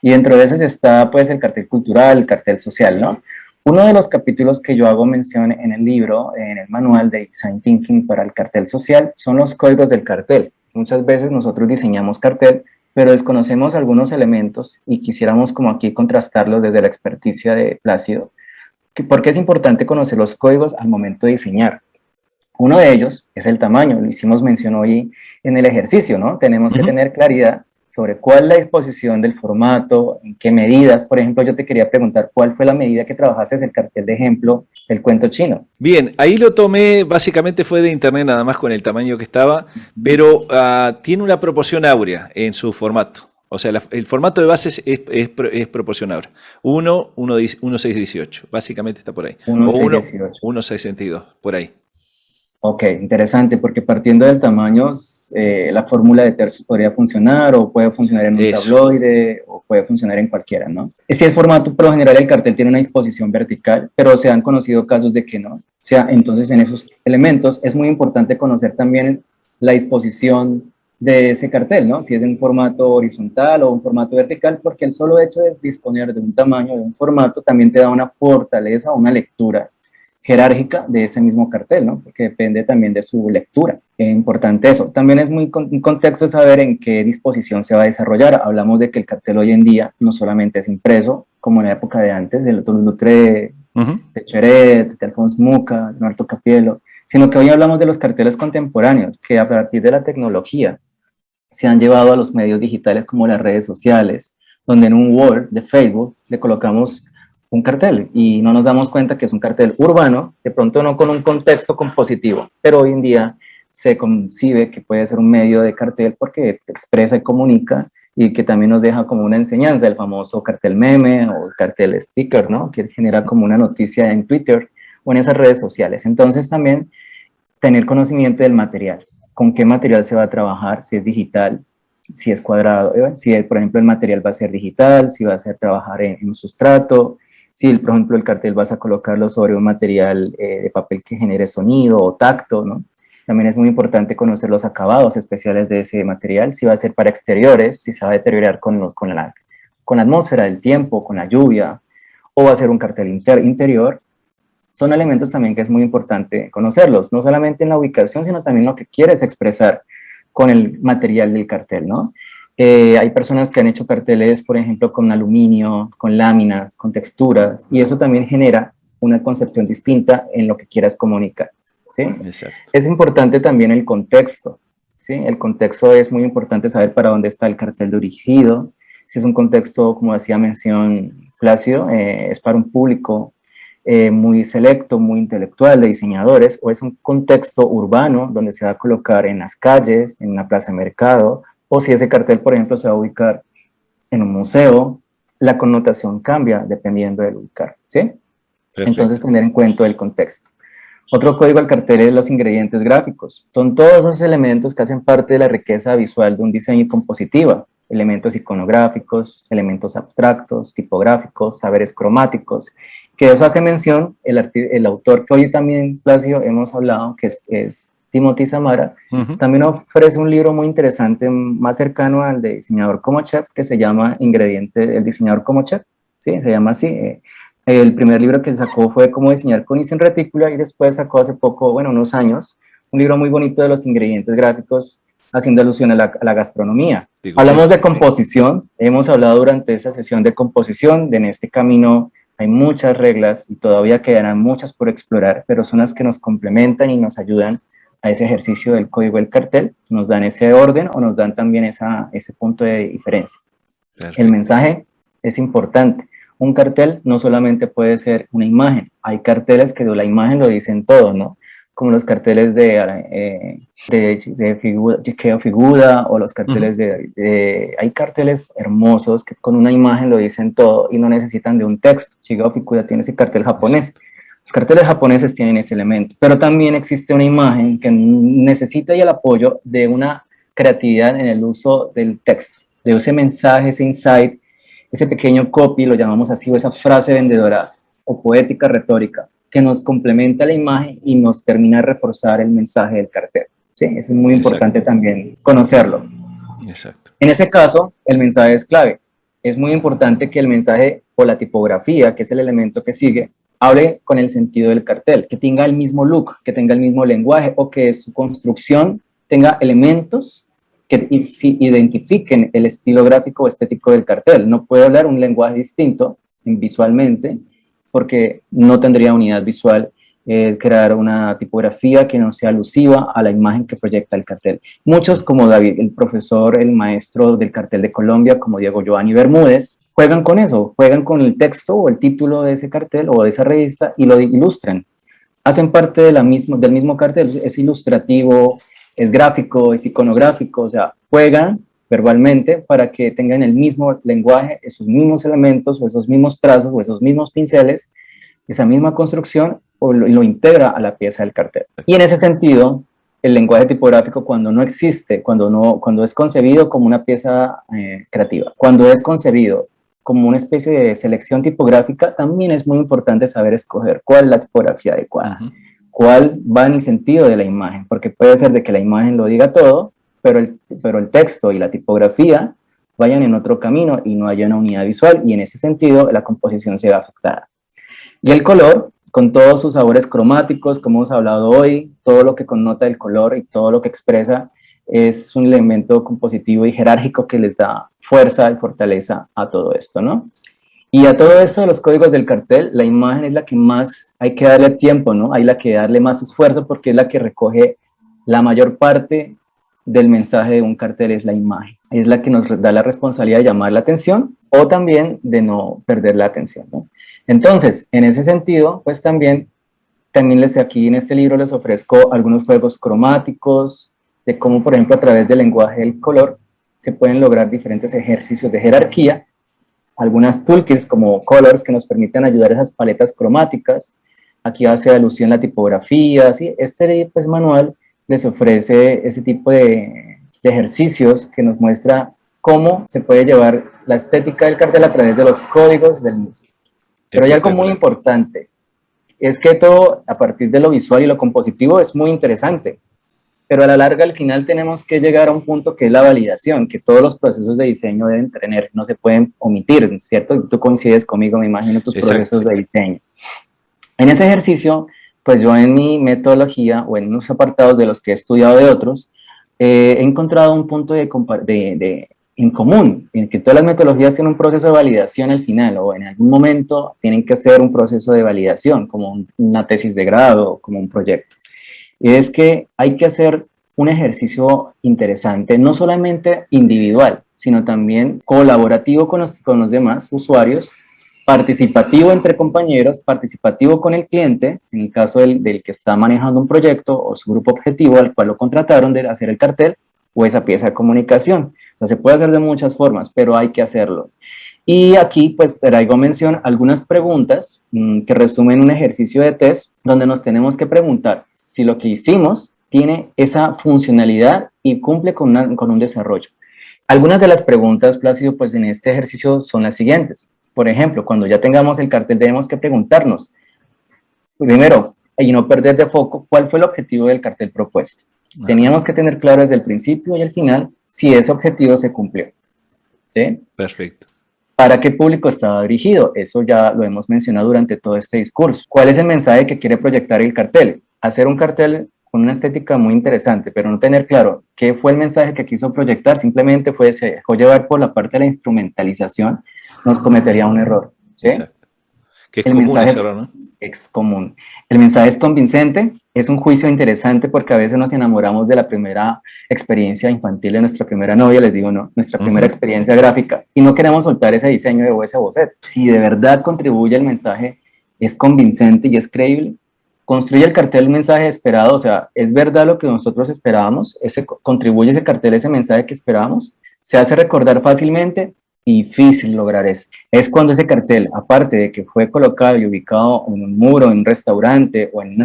Y dentro de esas está pues el cartel cultural, el cartel social, ¿no? Uno de los capítulos que yo hago mención en el libro, en el manual de Design Thinking para el cartel social, son los códigos del cartel. Muchas veces nosotros diseñamos cartel, pero desconocemos algunos elementos y quisiéramos como aquí contrastarlos desde la experticia de Plácido. ¿Por qué es importante conocer los códigos al momento de diseñar? Uno de ellos es el tamaño, lo hicimos mención hoy en el ejercicio, ¿no? Tenemos que Ujú. tener claridad sobre cuál es la disposición del formato, en qué medidas. Por ejemplo, yo te quería preguntar cuál fue la medida que trabajaste en el cartel de ejemplo del cuento chino. Bien, ahí lo tomé, básicamente fue de internet nada más con el tamaño que estaba, pero tiene una proporción áurea en su formato. O sea, el formato de base es proporcional. 1:6:18, básicamente está por ahí. O 1,618. 1:62, por ahí. Ok, interesante, porque partiendo del tamaño, la fórmula de tercios podría funcionar o puede funcionar en un Eso. tabloide o puede funcionar en cualquiera, ¿no? Si es formato, por lo general el cartel tiene una disposición vertical, pero se han conocido casos de que no. O sea, entonces en esos elementos es muy importante conocer también la disposición de ese cartel, ¿no? Si es en formato horizontal o un formato vertical, porque el solo hecho de disponer de un tamaño, de un formato, también te da una fortaleza, una lectura jerárquica de ese mismo cartel, ¿no? Porque depende también de su lectura. Es importante eso. También es muy un contexto saber en qué disposición se va a desarrollar. Hablamos de que el cartel hoy en día no solamente es impreso, como en la época de antes, del Lutre, Ujú. de Cheret, de Alfonso Muca, de Norberto Capielo, sino que hoy hablamos de los carteles contemporáneos, que a partir de la tecnología se han llevado a los medios digitales como las redes sociales, donde en un Word de Facebook le colocamos un cartel y no nos damos cuenta que es un cartel urbano, de pronto no con un contexto compositivo, pero hoy en día se concibe que puede ser un medio de cartel porque expresa y comunica y que también nos deja como una enseñanza, el famoso cartel meme o el cartel sticker, ¿no? Que genera como una noticia en Twitter o en esas redes sociales. Entonces también tener conocimiento del material, con qué material se va a trabajar, si es digital, si es cuadrado, si por ejemplo el material va a ser digital, si va a ser trabajar en un sustrato, si por ejemplo el cartel vas a colocarlo sobre un material de papel que genere sonido o tacto, ¿no? También es muy importante conocer los acabados especiales de ese material, si va a ser para exteriores, si se va a deteriorar con la atmósfera del tiempo, con la lluvia, o va a ser un cartel interior. Son elementos también que es muy importante conocerlos, no solamente en la ubicación, sino también lo que quieres expresar con el material del cartel, ¿no? Hay personas que han hecho carteles, por ejemplo, con aluminio, con láminas, con texturas, y eso también genera una concepción distinta en lo que quieras comunicar, ¿sí? Exacto. Es importante también el contexto, ¿sí? El contexto es muy importante saber para dónde está el cartel dirigido, si es un contexto, como decía mención Plácido, es para un público muy selecto, muy intelectual de diseñadores, o es un contexto urbano donde se va a colocar en las calles, en una plaza de mercado, o si ese cartel, por ejemplo, se va a ubicar en un museo, la connotación cambia dependiendo del ubicar, ¿sí? Perfecto. Entonces, tener en cuenta el contexto. Otro código al cartel es los ingredientes gráficos. Son todos esos elementos que hacen parte de la riqueza visual de un diseño compositiva. Elementos iconográficos, elementos abstractos, tipográficos, saberes cromáticos, que eso hace mención el autor que hoy también, Plácido, hemos hablado, que es Timothy Samara, también ofrece un libro muy interesante, más cercano al de diseñador como chef, que se llama El diseñador como chef, ¿sí? Se llama así. El primer libro que sacó fue Cómo diseñar con ISO en retícula, y después sacó hace poco, bueno, unos años, un libro muy bonito de los ingredientes gráficos, haciendo alusión a la gastronomía. Sí, hablamos de composición, hemos hablado durante esa sesión de composición, en este camino hay muchas reglas y todavía quedarán muchas por explorar, pero son las que nos complementan y nos ayudan a ese ejercicio del código del cartel, nos dan ese orden o nos dan también ese punto de diferencia. Perfecto. El mensaje es importante. Un cartel no solamente puede ser una imagen, hay carteles que de la imagen lo dicen todo, ¿no? Como los carteles de Keo Figuda, o los carteles hay carteles hermosos que con una imagen lo dicen todo y no necesitan de un texto. Keo Figuda tiene ese cartel japonés. Los carteles japoneses tienen ese elemento, pero también existe una imagen que necesita el apoyo de una creatividad en el uso del texto, de ese mensaje, ese insight, ese pequeño copy, lo llamamos así, o esa frase vendedora o poética retórica, que nos complementa la imagen y nos termina de reforzar el mensaje del cartel. ¿Sí? Es muy importante también conocerlo. Exacto. En ese caso, el mensaje es clave. Es muy importante que el mensaje o la tipografía, que es el elemento que sigue, hable con el sentido del cartel, que tenga el mismo look, que tenga el mismo lenguaje, o que su construcción tenga elementos que identifiquen el estilo gráfico o estético del cartel. No puede hablar un lenguaje distinto visualmente, porque no tendría unidad visual crear una tipografía que no sea alusiva a la imagen que proyecta el cartel. Muchos, como David, el profesor, el maestro del cartel de Colombia, como Diego Giovanni Bermúdez, juegan con eso, juegan con el texto o el título de ese cartel o de esa revista y lo ilustran. Hacen parte del mismo cartel, es ilustrativo, es gráfico, es iconográfico, o sea, juegan verbalmente para que tengan el mismo lenguaje, esos mismos elementos o esos mismos trazos o esos mismos pinceles, esa misma construcción, o lo integra a la pieza del cartel. Y en ese sentido, el lenguaje tipográfico, cuando no existe, cuando es concebido como una pieza creativa, cuando es concebido como una especie de selección tipográfica, también es muy importante saber escoger cuál es la tipografía adecuada, cuál va en el sentido de la imagen, porque puede ser de que la imagen lo diga todo, pero el texto y la tipografía vayan en otro camino y no haya una unidad visual, y en ese sentido la composición se ve afectada. Y el color, con todos sus sabores cromáticos, como hemos hablado hoy, todo lo que connota el color y todo lo que expresa, es un elemento compositivo y jerárquico que les da fuerza y fortaleza a todo esto, ¿no? Y a todo esto de los códigos del cartel, la imagen es la que más hay que darle tiempo, ¿no? Hay la que darle más esfuerzo, porque es la que recoge la mayor parte del mensaje de un cartel, es la imagen. Es la que nos da la responsabilidad de llamar la atención o también de no perder la atención, ¿no? Entonces, en ese sentido, pues también aquí en este libro les ofrezco algunos juegos cromáticos, de cómo, por ejemplo, a través del lenguaje del color se pueden lograr diferentes ejercicios de jerarquía, algunas toolkits como colors que nos permiten ayudar a esas paletas cromáticas. Aquí hace alusión a la tipografía, ¿sí? Este pues, manual les ofrece ese tipo de de ejercicios que nos muestra cómo se puede llevar la estética del cartel a través de los códigos del mismo. Pero hay algo muy importante, es que todo a partir de lo visual y lo compositivo es muy interesante, pero a la larga al final tenemos que llegar a un punto que es la validación, que todos los procesos de diseño deben tener, no se pueden omitir, ¿cierto? Tú coincides conmigo, me imagino, tus procesos de diseño. En ese ejercicio, pues yo en mi metodología o en unos apartados de los que he estudiado de otros, he encontrado un punto en común, en que todas las metodologías tienen un proceso de validación al final, o en algún momento tienen que hacer un proceso de validación, como una tesis de grado, como un proyecto. Y es que hay que hacer un ejercicio interesante, no solamente individual, sino también colaborativo con los demás usuarios, participativo entre compañeros, participativo con el cliente, en el caso del que está manejando un proyecto o su grupo objetivo al cual lo contrataron de hacer el cartel o esa pieza de comunicación. O sea, se puede hacer de muchas formas, pero hay que hacerlo. Y aquí pues traigo mención algunas preguntas que resumen un ejercicio de test donde nos tenemos que preguntar si lo que hicimos tiene esa funcionalidad y cumple con un desarrollo. Algunas de las preguntas, Plácido, pues en este ejercicio son las siguientes. Por ejemplo, cuando ya tengamos el cartel tenemos que preguntarnos, primero, y no perder de foco, ¿cuál fue el objetivo del cartel propuesto? Teníamos que tener claro desde el principio y el final si ese objetivo se cumplió. ¿Sí? Perfecto. ¿Para qué público estaba dirigido? Eso ya lo hemos mencionado durante todo este discurso. ¿Cuál es el mensaje que quiere proyectar el cartel? Hacer un cartel con una estética muy interesante, pero no tener claro qué fue el mensaje que quiso proyectar, simplemente se dejó llevar por la parte de la instrumentalización, nos cometería un error. ¿Sí? Exacto. Que es común ese error, ¿no? Es común. El mensaje es convincente, es un juicio interesante porque a veces nos enamoramos de la primera experiencia infantil de nuestra primera novia, les digo, no, nuestra primera experiencia gráfica, y no queremos soltar ese diseño o ese boceto. Si de verdad contribuye el mensaje, es convincente y es creíble, construye el cartel un mensaje esperado, o sea, es verdad lo que nosotros esperábamos, contribuye ese cartel ese mensaje que esperábamos, se hace recordar fácilmente. Difícil lograr eso. Es cuando ese cartel, aparte de que fue colocado y ubicado en un muro, en un restaurante o en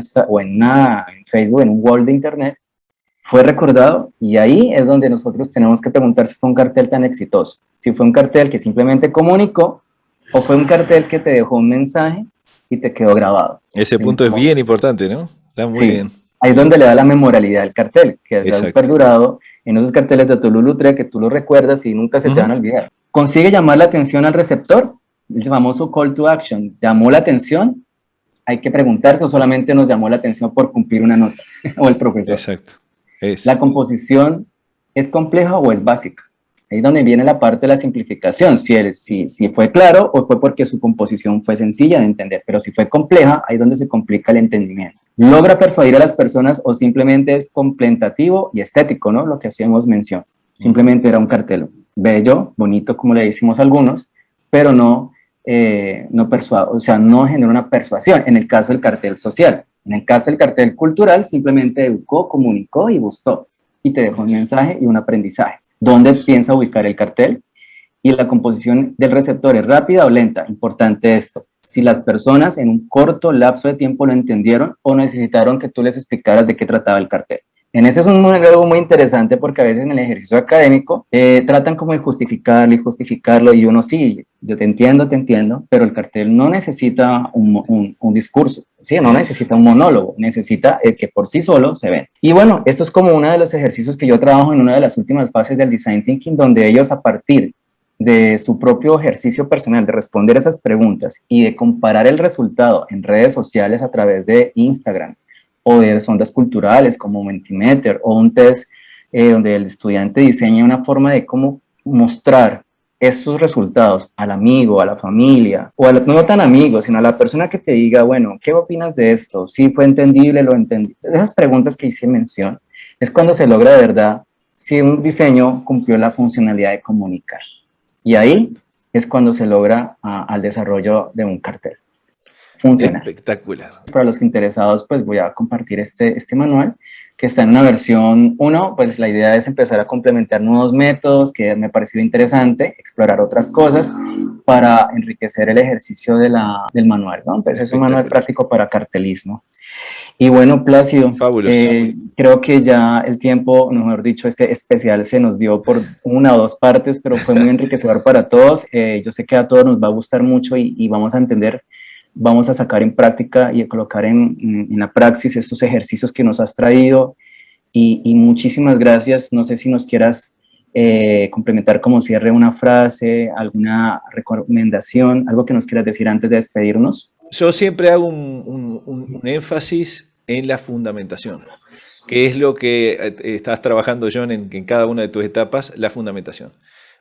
Facebook, en un wall de internet, fue recordado, y ahí es donde nosotros tenemos que preguntar si fue un cartel tan exitoso, si fue un cartel que simplemente comunicó o fue un cartel que te dejó un mensaje y te quedó grabado. Ese punto es bien importante, ¿no? Está muy bien. Ahí es donde le da la memoralidad al cartel, que ha perdurado en esos carteles de Toulouse-Lautrec que tú los recuerdas y nunca se te van a olvidar. ¿Consigue llamar la atención al receptor? El famoso call to action. ¿Llamó la atención? Hay que preguntarse, o solamente nos llamó la atención por cumplir una nota, o el profesor. Exacto. ¿La composición es compleja o es básica? Ahí es donde viene la parte de la simplificación, si fue claro o fue porque su composición fue sencilla de entender, pero si fue compleja, ahí es donde se complica el entendimiento. ¿Logra persuadir a las personas o simplemente es contemplativo y estético, ¿no? Lo que hacíamos mención. Simplemente era un cartel bello, bonito, como le decimos algunos, pero no genera una persuasión, en el caso del cartel social. En el caso del cartel cultural, simplemente educó, comunicó y gustó, y te dejó un mensaje y un aprendizaje. ¿Dónde piensa ubicar el cartel? Y la composición del receptor es rápida o lenta. Importante esto. Si las personas en un corto lapso de tiempo lo entendieron o necesitaron que tú les explicaras de qué trataba el cartel. En ese es algo muy interesante porque a veces en el ejercicio académico tratan como de justificarlo y uno sí, yo te entiendo, pero el cartel no necesita un discurso, ¿sí? No necesita un monólogo, necesita que por sí solo se ven. Y bueno, esto es como uno de los ejercicios que yo trabajo en una de las últimas fases del Design Thinking, donde ellos a partir de su propio ejercicio personal, de responder esas preguntas y de comparar el resultado en redes sociales a través de Instagram, o de sondas culturales como Mentimeter o un test donde el estudiante diseña una forma de cómo mostrar estos resultados al amigo, a la familia, o no tan amigo, sino a la persona que te diga, bueno, ¿qué opinas de esto? ¿Sí fue entendible? ¿Lo entendí? Esas preguntas que hice mención es cuando se logra de verdad si un diseño cumplió la funcionalidad de comunicar. Y ahí es cuando se logra al desarrollo de un cartel. Funciona. Espectacular. Para los interesados, pues voy a compartir este manual que está en una versión 1, pues la idea es empezar a complementar nuevos métodos que me ha parecido interesante, explorar otras cosas para enriquecer el ejercicio del manual, ¿no? Pues es un manual práctico para cartelismo. Y bueno, Plácido, Fabuloso. creo que ya el tiempo, mejor dicho, este especial se nos dio por una o dos partes, pero fue muy enriquecedor para todos. Yo sé que a todos nos va a gustar mucho y vamos a entender, vamos a sacar en práctica y a colocar en la praxis estos ejercicios que nos has traído. Y muchísimas gracias. No sé si nos quieras complementar como cierre una frase, alguna recomendación, algo que nos quieras decir antes de despedirnos. Yo siempre hago un énfasis en la fundamentación, que es lo que estás trabajando, John, en cada una de tus etapas, la fundamentación.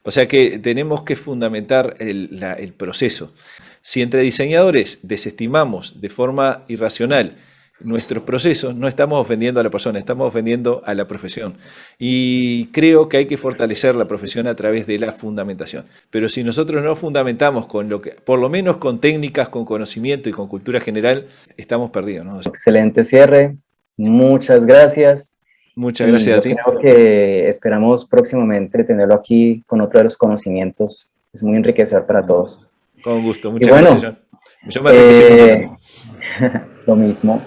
O sea que tenemos que fundamentar el proceso. Si entre diseñadores desestimamos de forma irracional nuestros procesos, no estamos ofendiendo a la persona, estamos ofendiendo a la profesión. Y creo que hay que fortalecer la profesión a través de la fundamentación. Pero si nosotros no fundamentamos con lo que, por lo menos con técnicas, con conocimiento y con cultura general, estamos perdidos, ¿no? Excelente cierre. Muchas gracias. Muchas Y gracias a yo ti. creo que esperamos próximamente tenerlo aquí con otro de los conocimientos. Es muy enriquecedor para todos. Con gusto. Y Muchas gracias, bueno, John. Yo me enriquecí mucho también. lo mismo.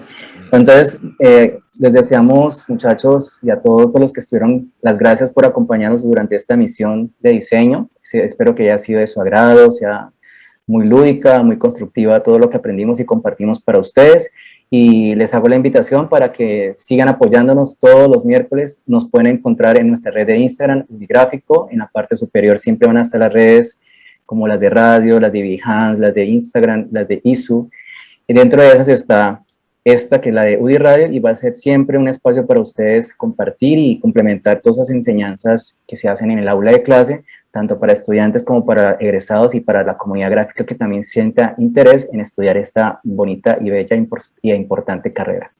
Entonces, les deseamos, muchachos, y a todos los que estuvieron, las gracias por acompañarnos durante esta misión de diseño. Sí, espero que haya sido de su agrado, sea muy lúdica, muy constructiva todo lo que aprendimos y compartimos para ustedes. Y les hago la invitación para que sigan apoyándonos todos los miércoles. Nos pueden encontrar en nuestra red de Instagram, Udigráfico. En la parte superior siempre van a estar las redes como las de radio, las de Behance, las de Instagram, las de ISU. Y dentro de esas está esta, que es la de UDI Radio, y va a ser siempre un espacio para ustedes compartir y complementar todas esas enseñanzas que se hacen en el aula de clase, tanto para estudiantes como para egresados y para la comunidad gráfica que también sienta interés en estudiar esta bonita y bella y importante carrera.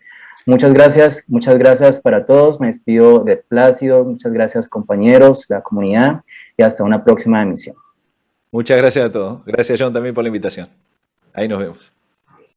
Muchas gracias para todos. Me despido de Plácido, muchas gracias compañeros, la comunidad, y hasta una próxima emisión. Muchas gracias a todos. Gracias, John, también por la invitación. Ahí nos vemos.